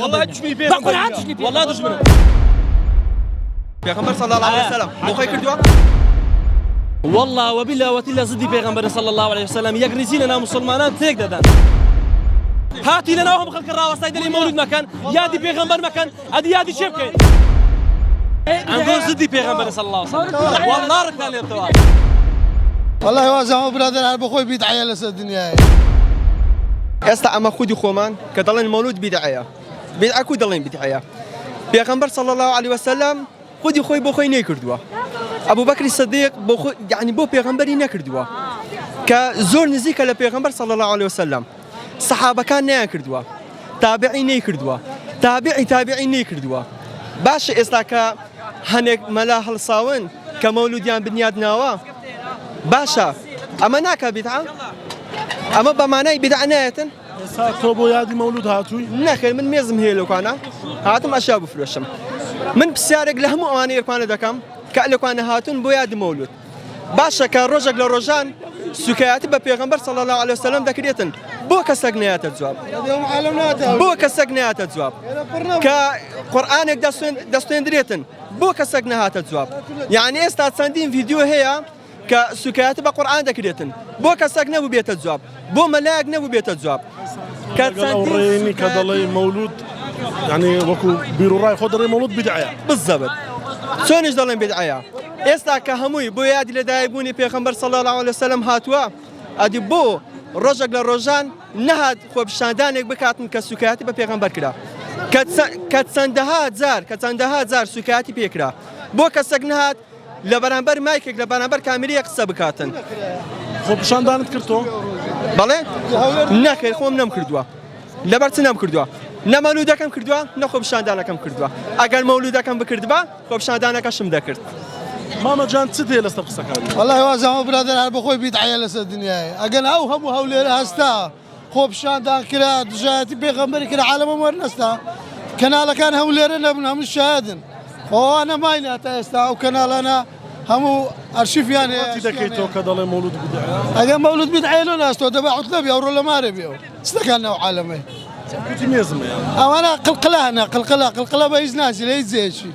والله دشمني بقول عادشني والله دشمني پیغمبر صلى الله عليه وسلم بو خي کردوا والله وبالله وتلا زدي پیغمبر صلى الله عليه وسلم يغرزين لنا مسلمانان تيك ددان هاتي لنا وهم خلق الراوستاي دلي مولود مكان يادي پیغمبر مكان ادي يادي شبكه انظر زدي پیغمبر صلى الله عليه وسلم والله ركنا ليرتوا والله وازم برادر عرب اخوي بيدعي لس الدنيا استا اما خودي خومان كدلن مولود بدعيه بدعه كو دلن بدعيه پیغمبر صلى الله عليه وسلم خودي خوي بو خوي نكردوا ابو بكر الصديق بو خو يعني بو پیغمبري نكردوا كزور نزيك لبيغمبر صلى الله عليه وسلم صحابه كان نكردوا تابعي نكردوا تابعي نكردوا باش استا هنك ملاحل صاون كمولوديان بنياد ناوا باشا اما ناكا بدعه اما بمعنى بدعه نيتن توبو يادي مولود هاتوي نخير من ميزم هي لو كان هاتم اشياء بفلوشم من بسيارك لهم اواني كان دكم كالو كان هاتون بو يادي مولود باشا كروجك لروجان سكايات بيغمبر صلى الله عليه وسلم ذكريتن بو كسغنيات الجواب اليوم علمناها بو كسغنيات الجواب كقرانك دستين دريتن بو كسغنيات الجواب يعني استاد ساندين فيديو هي كسكايات بقران ذكريتن بو كسغنا بيت الجواب بو ملاقنا بيت الجواب كاتساندين كدلي مولود يعني وكو بيرو راي خضري مولود بدعيه بالضبط شلونش دلن بدعيه استا كهموي بو يادي لدايبوني پیغمبر صلى الله عليه وسلم هاتوا ادي بو رجل لروجان نهاد خو بشاندانك بكاتن كسكاتي بپیغمبر كدا كتسندها زار سكاتي بيكرا بو كسغنهات لبرانبر مايكك لبرانبر كاميري قصه بكاتن خو بشاندانت كرتو بله نخير خوم نم کردوا لبرت نم کردوا نه مولودکم کردوا نه خوب شاندانکم کردوا اگر مولودکم بکردوا خوب شاندانکشم دکرد ماما جان تسدي لست بقصك والله وازم برادر عرب اخوي بيدعي لس الدنيا اجل او هم هولي هستا خوب شاندان كرا جاتي بيغمبر كرا عالم ورنستا كنال كان هولي رنا مش شاهدن وانا ماينه تاستا وكنال انا همو ارشيف يعني دكيتو كدلي مولود بدعيه اجل مولود بيدعي له ناس تو تبعوا تلبي او ولا ما ربيو استكلنا عالمي كنت ميزم يعني او انا قلقله بيز ناسي ليش زي شيء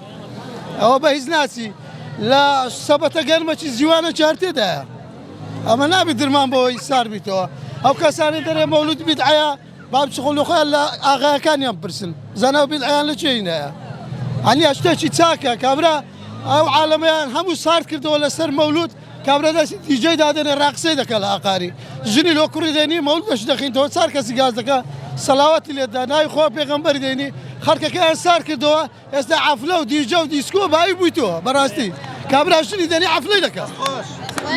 او بيز ناسي لا سبت قلمة الزوانة شارتي ده اما نابي درمان بوي صار بيتو او كساني دري مولود بدعيا باب شغل خال اغا كان يمبرسن زنا بدعيا لشينا اني اشتكي تساكا كابرا او عالميان همو صار كرد ولا سر مولود كابرا دا دي جي دادن راقصي دك الاقاري جني لو كردني مولود اش دخين تو صار كسي غاز دك صلوات اللي داناي خو بيغمبر ديني خركه كان صار كدو استا عفله ودي جو ديسكو باي بويتو براستي كابرا شني داني عفله لك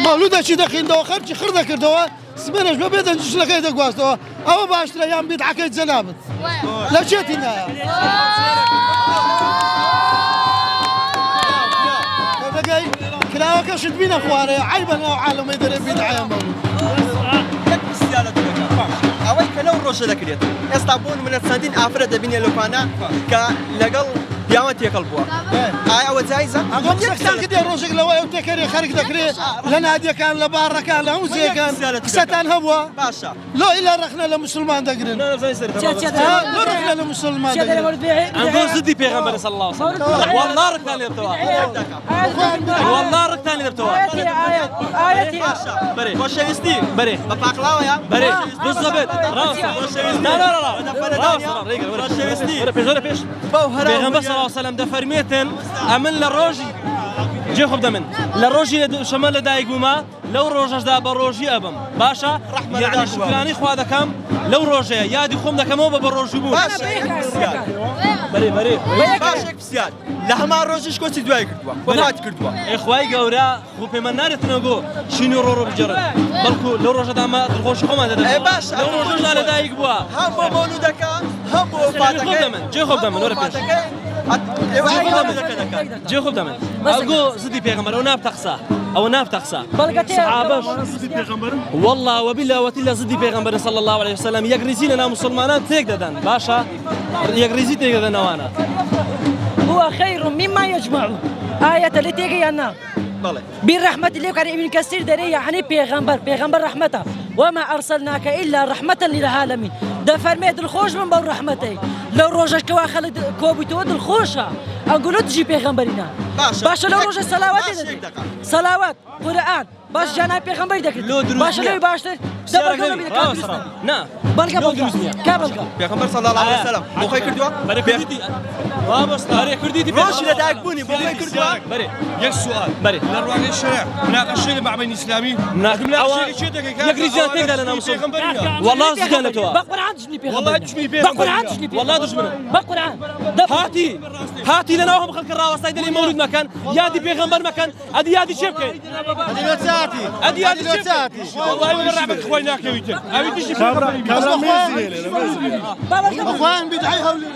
مولود شي دخين دو خرج خرده كدو سمنش ما بيدن جش لك يدك واستو او باش ايام بيد حكيت زنابت لا شتينا دقاي كلاوك شد بينا خواري عيبا عالم يدري بدعه مولود اوي كلو روشه دكريت استابون من السندين افرد بين لوكانا كلقل يامتي قلبوا اي او جايزه اقول لك كان كده روشك لو تكري خارج دكري لنا هديه كان لبار كان له زي كان ستان هوا باشا لو الا رخنا لمسلمان دقرين لا زي سر لو رخنا لمسلمان انظر زدي پیغمبر صلى الله عليه وسلم والله ركنا ليرتوا والله ركنا ليرتوا آياتي بري وشيستي بري بفاقلاوا يا بري بالضبط راس لا راس وشيستي بيش پیغمبر صلى الله عليه وسلم دفرميتن امن للروجي جي خب دمن للروجي شمال دايقوما لو روجش دا بروجي ابم باشا يعني شكراني خوا دكم لو روجي يادي خوم دكم مو بروجي بو بري باشا بسياد لهما روجش كوتي دواي كردوا وفات كردوا اخواي غورا خو بمنارت نغو شنو رورو بجر بلكو لو روجا دا ما خوش خوما دا اي باشا لو روجا دا دايق بوا هم مولودك هم وفاتك جي خب دمن ورا بيش جي خب دمن الجو زدي پیغمبر او ناب تقصا او ناب تقصا صحابه زدي پیغمبر والله وبالله وتلا زدي پیغمبر صلى الله عليه وسلم يغرزين لنا مسلمانان تيك ددن باشا يغرزي تيك ددن وانا هو خير مما يجمع آية اللي تيجي أنا بالرحمة اللي كان ابن كثير دري يعني پیغمبر رحمته وما أرسلناك إلا رحمة للعالمين دەفەرمێ دڵخۆش من بەو ڕەحمەتەی لەو ڕۆژەش کەوا خەڵک کۆبوویتەوە دڵخۆشە ئەنگولۆ دژی پێغەمبەرینە باشە لەو ڕۆژە سەلاوات سەلاوات قورئان باش جانای پێغەمبەری دەکرد باشە لەوەی باشتر نا بەڵگە کا بەڵگە پێغەمبەر صلی الله علیه وسلم بۆ خۆی کردووە ڕۆژی لەدایک بوونی بۆ خۆی کردووە يك سؤال بري الرواقي الشرع مناقشه مع بين اسلامي يكريزيان تقدر انا مصور والله زكانه تو بقرآن دژنی والله پێغەمبەری تشمي بقرآن دژنی والله دجمن بقرآن هاتي لنا وهم خلق الراوس هيدا اللي مولود مكان يادي بيغمبر مكان ادي يادي شبكه ادي يادي شبكه والله من رعبك اخويناك يا ويتر ابي تجي في اخوان بدعي هولي